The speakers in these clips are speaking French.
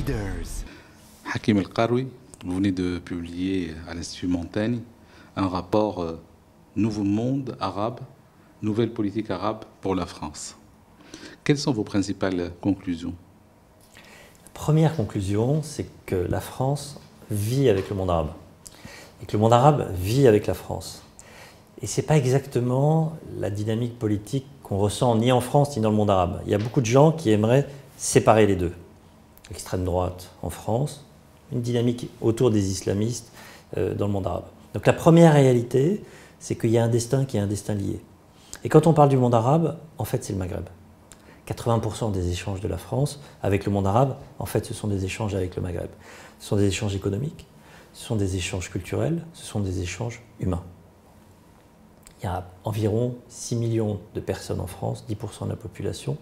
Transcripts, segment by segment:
Leaders. Hakim El-Karoui, vous venez de publier à l'Institut Montaigne un rapport Nouveau monde arabe, nouvelle politique arabe pour la France. Quelles sont vos principales conclusions? Première conclusion, c'est que la France vit avec le monde arabe et que le monde arabe vit avec la France. Et ce n'est pas exactement la dynamique politique qu'on ressent ni en France ni dans le monde arabe. Il y a beaucoup de gens qui aimeraient séparer les deux. L'extrême droite en France, une dynamique autour des islamistes dans le monde arabe. Donc la première réalité, c'est qu'il y a un destin qui est un destin lié. Et quand on parle du monde arabe, en fait c'est le Maghreb. 80% des échanges de la France avec le monde arabe, en fait ce sont des échanges avec le Maghreb. Ce sont des échanges économiques, ce sont des échanges culturels, ce sont des échanges humains. Il y a environ 6 millions de personnes en France, 10% de la population,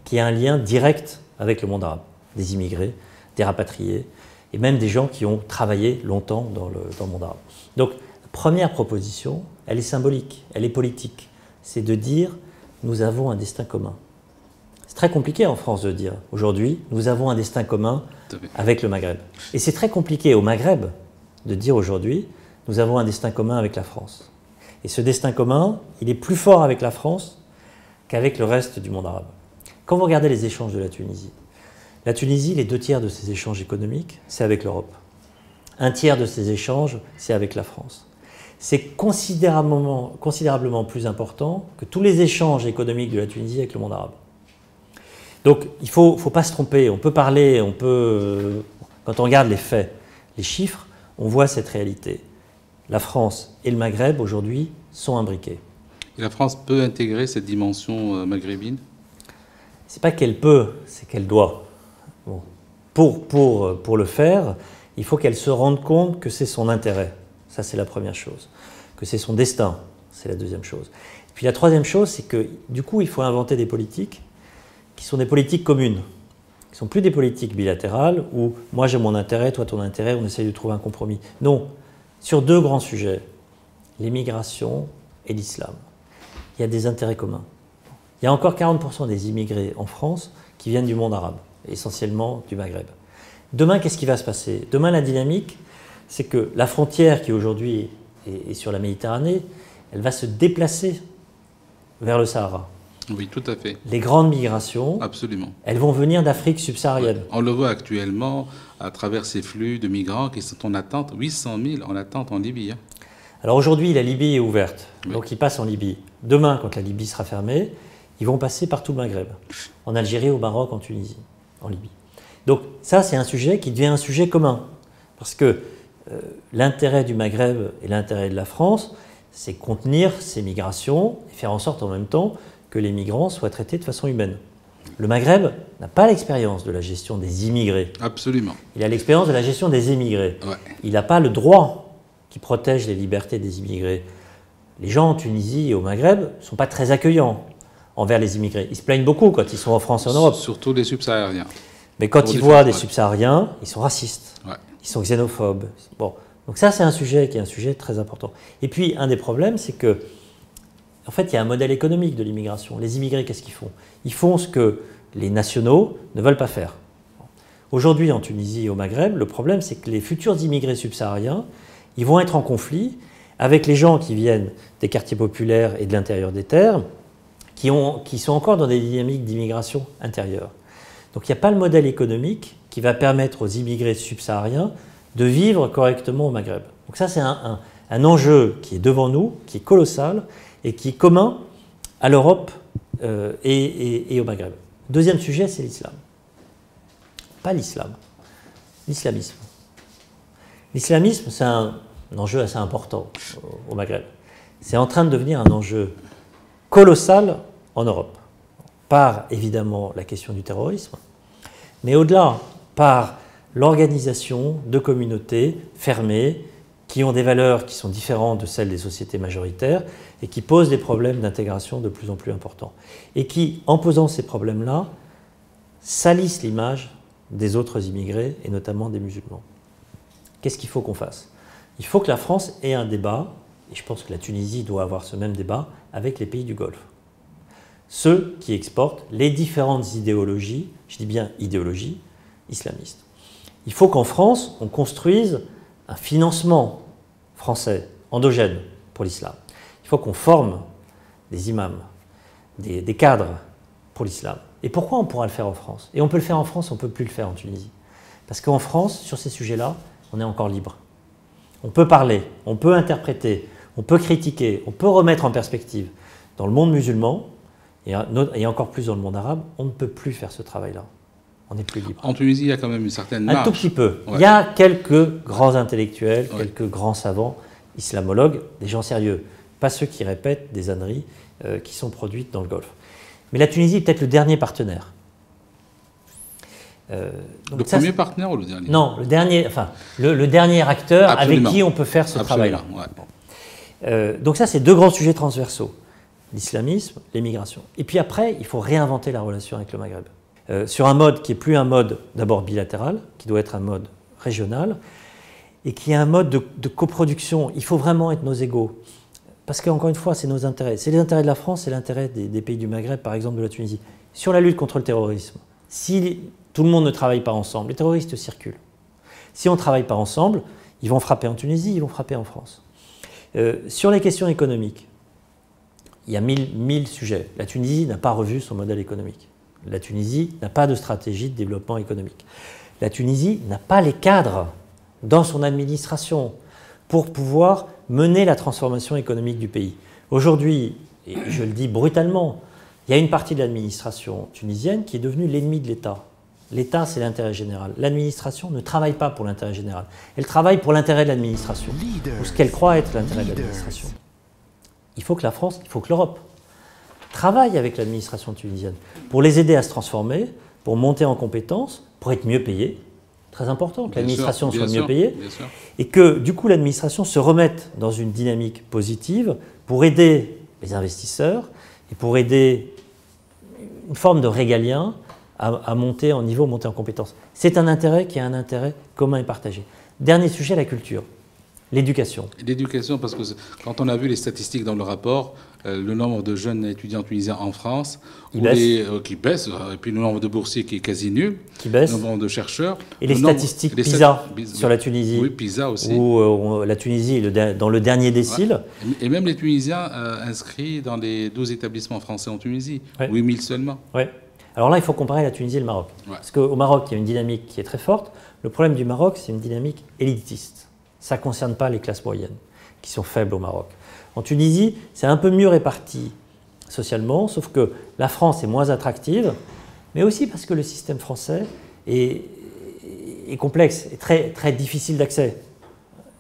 qui a un lien direct avec le monde arabe. Des immigrés, des rapatriés, et même des gens qui ont travaillé longtemps dans le monde arabe. Donc, la première proposition, elle est symbolique, elle est politique. C'est de dire, nous avons un destin commun. C'est très compliqué en France de dire, aujourd'hui, nous avons un destin commun avec le Maghreb. Et c'est très compliqué au Maghreb de dire aujourd'hui, nous avons un destin commun avec la France. Et ce destin commun, il est plus fort avec la France qu'avec le reste du monde arabe. Quand vous regardez les échanges de la Tunisie, les 2 tiers de ces échanges économiques, c'est avec l'Europe. 1 tiers de ces échanges, c'est avec la France. C'est considérablement plus important que tous les échanges économiques de la Tunisie avec le monde arabe. Donc, il ne faut pas se tromper. On peut parler, quand on regarde les faits, les chiffres, on voit cette réalité. La France et le Maghreb, aujourd'hui, sont imbriqués. Et la France peut intégrer cette dimension maghrébine? Ce n'est pas qu'elle peut, c'est qu'elle doit. Bon. Pour le faire, il faut qu'elle se rende compte que c'est son intérêt. Ça, c'est la première chose. Que c'est son destin, c'est la deuxième chose. Et puis la troisième chose, c'est que du coup, il faut inventer des politiques qui sont des politiques communes, qui ne sont plus des politiques bilatérales où moi j'ai mon intérêt, toi ton intérêt, on essaye de trouver un compromis. Non, sur 2 grands sujets, l'immigration et l'islam, il y a des intérêts communs. Il y a encore 40% des immigrés en France qui viennent du monde arabe, essentiellement du Maghreb. Demain, qu'est-ce qui va se passer? Demain, la dynamique, c'est que la frontière qui aujourd'hui est sur la Méditerranée, elle va se déplacer vers le Sahara. Oui, tout à fait. Les grandes migrations, absolument, elles vont venir d'Afrique subsaharienne. Ouais. On le voit actuellement à travers ces flux de migrants qui sont en attente, 800 000 en attente en Libye. Hein. Alors aujourd'hui, la Libye est ouverte, oui. Donc ils passent en Libye. Demain, quand la Libye sera fermée, ils vont passer par tout le Maghreb, en Algérie, au Maroc, en Tunisie, en Libye. Donc ça, c'est un sujet qui devient un sujet commun. Parce que l'intérêt du Maghreb et l'intérêt de la France, c'est contenir ces migrations et faire en sorte en même temps que les migrants soient traités de façon humaine. Le Maghreb n'a pas l'expérience de la gestion des immigrés. Absolument. Il a l'expérience de la gestion des émigrés. Ouais. Il n'a pas le droit qui protège les libertés des immigrés. Les gens en Tunisie et au Maghreb ne sont pas très accueillants envers les immigrés. Ils se plaignent beaucoup quand ils sont en France et en Europe. Surtout les subsahariens. Mais quand ils voient des subsahariens, ils sont racistes, ouais. Ils sont xénophobes. Bon. Donc ça, c'est un sujet qui est un sujet très important. Et puis, un des problèmes, c'est que, en fait, il y a un modèle économique de l'immigration. Les immigrés, qu'est-ce qu'ils font? Ils font ce que les nationaux ne veulent pas faire. Aujourd'hui, en Tunisie et au Maghreb, le problème, c'est que les futurs immigrés subsahariens, ils vont être en conflit avec les gens qui viennent des quartiers populaires et de l'intérieur des terres, qui sont encore dans des dynamiques d'immigration intérieure. Donc il n'y a pas le modèle économique qui va permettre aux immigrés subsahariens de vivre correctement au Maghreb. Donc ça, c'est un enjeu qui est devant nous, qui est colossal et qui est commun à l'Europe et au Maghreb. Deuxième sujet, c'est l'islam. Pas l'islam, l'islamisme. L'islamisme, c'est un enjeu assez important au Maghreb. C'est en train de devenir un enjeu colossal en Europe, par évidemment la question du terrorisme, mais au-delà, par l'organisation de communautés fermées qui ont des valeurs qui sont différentes de celles des sociétés majoritaires et qui posent des problèmes d'intégration de plus en plus importants. Et qui, en posant ces problèmes-là, salissent l'image des autres immigrés et notamment des musulmans. Qu'est-ce qu'il faut qu'on fasse? Il faut que la France ait un débat, et je pense que la Tunisie doit avoir ce même débat, avec les pays du Golfe. Ceux qui exportent les différentes idéologies, je dis bien idéologies, islamistes. Il faut qu'en France, on construise un financement français, endogène, pour l'islam. Il faut qu'on forme des imams, des cadres pour l'islam. Et pourquoi on pourra le faire en France? Et on peut le faire en France, on ne peut plus le faire en Tunisie. Parce qu'en France, sur ces sujets-là, on est encore libre. On peut parler, on peut interpréter, on peut critiquer, on peut remettre en perspective. Dans le monde musulman, et encore plus dans le monde arabe, on ne peut plus faire ce travail-là. On n'est plus libre. En Tunisie, il y a quand même une certaine marge. Un tout petit peu. Ouais. Il y a quelques grands intellectuels, quelques grands savants, islamologues, des gens sérieux. Pas ceux qui répètent des âneries qui sont produites dans le Golfe. Mais la Tunisie est peut-être le dernier partenaire. Le premier partenaire ou le dernier? Non, le dernier, enfin, le dernier acteur. Absolument. Avec qui on peut faire ce travail-là. Ouais. Donc ça, c'est deux grands sujets transversaux. L'islamisme, l'émigration. Et puis après, il faut réinventer la relation avec le Maghreb. Sur un mode qui n'est plus un mode d'abord bilatéral, qui doit être un mode régional, et qui est un mode de coproduction. Il faut vraiment être nos égaux. Parce qu'encore une fois, c'est nos intérêts. C'est les intérêts de la France, c'est l'intérêt des pays du Maghreb, par exemple de la Tunisie. Sur la lutte contre le terrorisme, si tout le monde ne travaille pas ensemble, les terroristes circulent. Si on ne travaille pas ensemble, ils vont frapper en Tunisie, ils vont frapper en France. Sur les questions économiques, il y a mille sujets. La Tunisie n'a pas revu son modèle économique. La Tunisie n'a pas de stratégie de développement économique. La Tunisie n'a pas les cadres dans son administration pour pouvoir mener la transformation économique du pays. Aujourd'hui, et je le dis brutalement, il y a une partie de l'administration tunisienne qui est devenue l'ennemi de l'État. L'État, c'est l'intérêt général. L'administration ne travaille pas pour l'intérêt général. Elle travaille pour l'intérêt de l'administration, ou ce qu'elle croit être l'intérêt de l'administration. Il faut que la France, il faut que l'Europe travaille avec l'administration tunisienne pour les aider à se transformer, pour monter en compétences, pour être mieux payée. Très important que l'administration soit mieux payée. Et que, du coup, l'administration se remette dans une dynamique positive pour aider les investisseurs et pour aider une forme de régalien à monter en niveau, monter en compétences. C'est un intérêt qui est un intérêt commun et partagé. Dernier sujet, la culture. L'éducation. L'éducation, parce que quand on a vu les statistiques dans le rapport, le nombre de jeunes étudiants tunisiens en France qui baisse, et puis le nombre de boursiers qui est quasi nul, qui baisse, le nombre de chercheurs. Et les statistiques PISA sur la Tunisie, oui, PISA aussi, où la Tunisie est dans le dernier décile. Ouais. Et même les Tunisiens inscrits dans les 12 établissements français en Tunisie, 8000 seulement. Ouais. Alors là, il faut comparer la Tunisie et le Maroc. Ouais. Parce qu'au Maroc, il y a une dynamique qui est très forte. Le problème du Maroc, c'est une dynamique élitiste. Ça ne concerne pas les classes moyennes, qui sont faibles au Maroc. En Tunisie, c'est un peu mieux réparti socialement, sauf que la France est moins attractive, mais aussi parce que le système français est complexe et très, très difficile d'accès.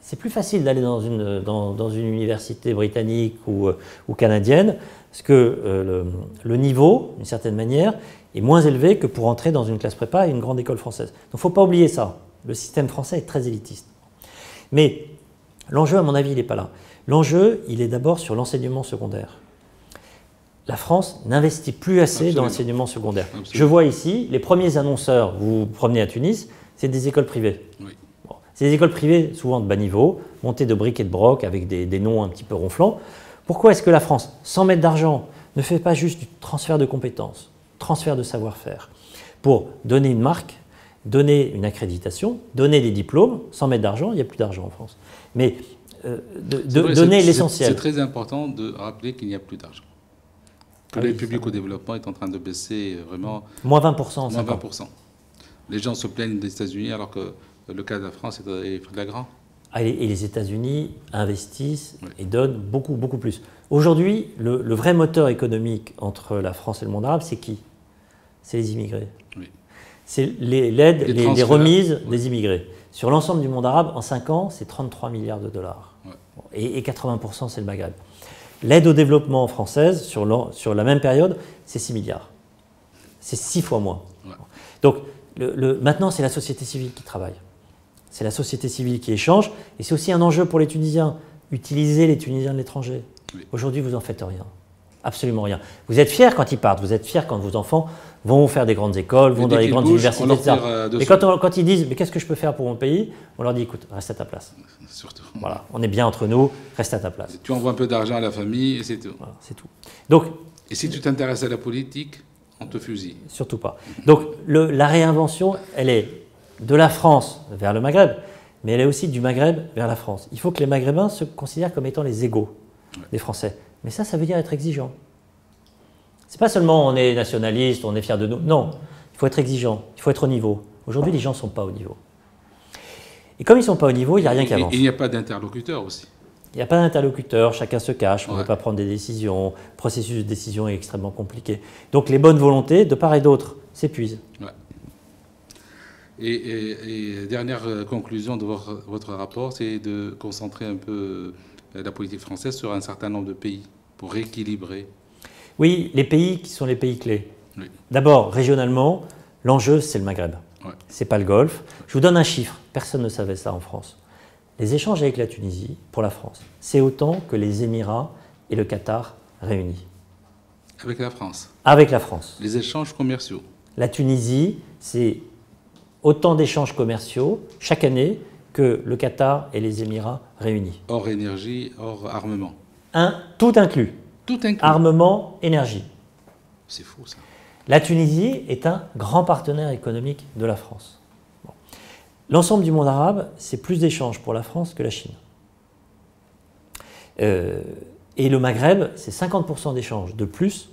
C'est plus facile d'aller dans une université britannique ou canadienne, parce que le niveau, d'une certaine manière, est moins élevé que pour entrer dans une classe prépa et une grande école française. Donc il ne faut pas oublier ça. Le système français est très élitiste. Mais l'enjeu, à mon avis, il n'est pas là. L'enjeu, il est d'abord sur l'enseignement secondaire. La France n'investit plus assez dans l'enseignement secondaire. Absolument. Je vois ici, les premiers annonceurs, vous vous promenez à Tunis, c'est des écoles privées. Oui. Bon, c'est des écoles privées, souvent de bas niveau, montées de briques et de broc, avec des noms un petit peu ronflants. Pourquoi est-ce que la France, sans mettre d'argent, ne fait pas juste du transfert de compétences, transfert de savoir-faire, pour donner une marque, donner une accréditation, donner des diplômes, sans mettre d'argent, il n'y a plus d'argent en France. Mais donner l'essentiel. C'est très important de rappeler qu'il n'y a plus d'argent. Que l'aide publique au développement est en train de baisser vraiment. Moins 20% en 5 ans. 20%. Les gens se plaignent des États-Unis alors que le cas de la France est flagrant. Et les États-Unis investissent et donnent beaucoup, beaucoup plus. Aujourd'hui, le vrai moteur économique entre la France et le monde arabe, c'est qui? C'est les immigrés. Oui. C'est l'aide, les remises des immigrés. Sur l'ensemble du monde arabe, en 5 ans, c'est 33 milliards de dollars. Ouais. Et 80%, c'est le Maghreb. L'aide au développement française, sur la même période, c'est 6 milliards. C'est 6 fois moins. Ouais. Donc, maintenant, c'est la société civile qui travaille. C'est la société civile qui échange. Et c'est aussi un enjeu pour les Tunisiens. Utiliser les Tunisiens de l'étranger. Oui. Aujourd'hui, vous n'en faites rien. Absolument rien. Vous êtes fiers quand ils partent. Vous êtes fiers quand vos enfants vont faire des grandes écoles, vont dans les grandes universités, etc. Mais quand ils disent « mais qu'est-ce que je peux faire pour mon pays ?» on leur dit « écoute, reste à ta place. » Surtout. Voilà, on est bien entre nous, reste à ta place. Tu envoies un peu d'argent à la famille et c'est tout. Voilà, c'est tout. Donc, et si tu t'intéresses à la politique, on te fusille. Surtout pas. Donc la réinvention, elle est de la France vers le Maghreb, mais elle est aussi du Maghreb vers la France. Il faut que les Maghrébins se considèrent comme étant les égaux des Français. Mais ça veut dire être exigeant. C'est pas seulement on est nationaliste, on est fier de nous. Non, il faut être exigeant, il faut être au niveau. Aujourd'hui, les gens ne sont pas au niveau. Et comme ils ne sont pas au niveau, il n'y a rien qui avance. Il n'y a pas d'interlocuteur aussi. Il n'y a pas d'interlocuteur, chacun se cache, on ne veut pas prendre des décisions, le processus de décision est extrêmement compliqué. Donc les bonnes volontés, de part et d'autre, s'épuisent. Ouais. Et dernière conclusion de votre rapport, c'est de concentrer un peu la politique française sur un certain nombre de pays pour rééquilibrer. Oui, les pays qui sont les pays clés. Oui. D'abord, régionalement, l'enjeu, c'est le Maghreb. Ouais. Ce n'est pas le Golfe. Je vous donne un chiffre, personne ne savait ça en France. Les échanges avec la Tunisie, pour la France, c'est autant que les Émirats et le Qatar réunis. Avec la France. Avec la France. Les échanges commerciaux. La Tunisie, c'est autant d'échanges commerciaux chaque année que le Qatar et les Émirats réunis. Hors énergie, hors armement. Tout inclus. Tout inclus. Armement, énergie. C'est fou ça. La Tunisie est un grand partenaire économique de la France. Bon. L'ensemble du monde arabe, c'est plus d'échanges pour la France que la Chine. Et le Maghreb, c'est 50% d'échanges de plus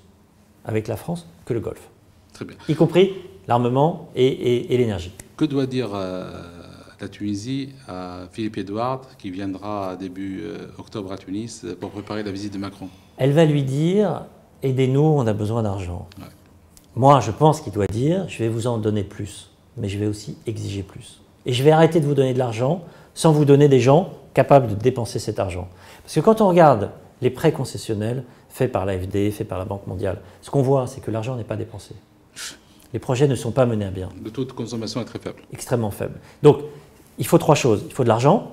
avec la France que le Golfe. Très bien. Y compris l'armement et l'énergie. Que doit dire la Tunisie à Philippe Edouard, qui viendra début octobre à Tunis pour préparer la visite de Macron? Elle va lui dire « Aidez-nous, on a besoin d'argent ouais. ». Moi, je pense qu'il doit dire « Je vais vous en donner plus, mais je vais aussi exiger plus. Et je vais arrêter de vous donner de l'argent sans vous donner des gens capables de dépenser cet argent. » Parce que quand on regarde les prêts concessionnels faits par l'AFD, faits par la Banque mondiale, ce qu'on voit, c'est que l'argent n'est pas dépensé. Les projets ne sont pas menés à bien. Le taux de consommation est très faible. Extrêmement faible. Donc, il faut trois choses. Il faut de l'argent,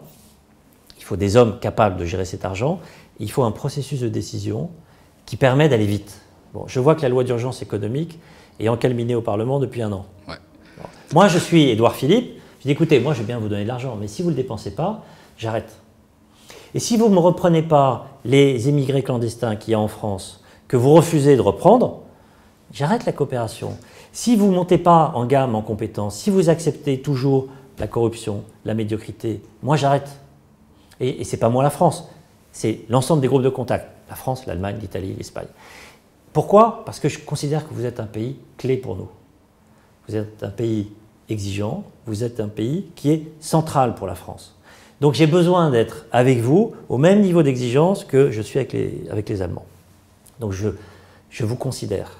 il faut des hommes capables de gérer cet argent, et il faut un processus de décision qui permet d'aller vite. Bon, je vois que la loi d'urgence économique est encalminée au Parlement depuis 1 an. Ouais. Bon. Moi, je suis Édouard Philippe. Je dis, écoutez, moi, je vais bien vous donner de l'argent, mais si vous ne le dépensez pas, j'arrête. Et si vous ne me reprenez pas les émigrés clandestins qu'il y a en France, que vous refusez de reprendre, j'arrête la coopération. Si vous ne montez pas en gamme en compétences, si vous acceptez toujours la corruption, la médiocrité, moi j'arrête. Et ce n'est pas moi la France, c'est l'ensemble des groupes de contact. La France, l'Allemagne, l'Italie, l'Espagne. Pourquoi? Parce que je considère que vous êtes un pays clé pour nous. Vous êtes un pays exigeant, vous êtes un pays qui est central pour la France. Donc j'ai besoin d'être avec vous au même niveau d'exigence que je suis avec les Allemands. Donc je vous considère.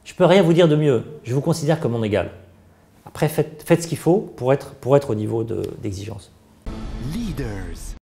Je ne peux rien vous dire de mieux, je vous considère comme mon égal. Après, faites ce qu'il faut pour être au niveau d'exigence. Leaders.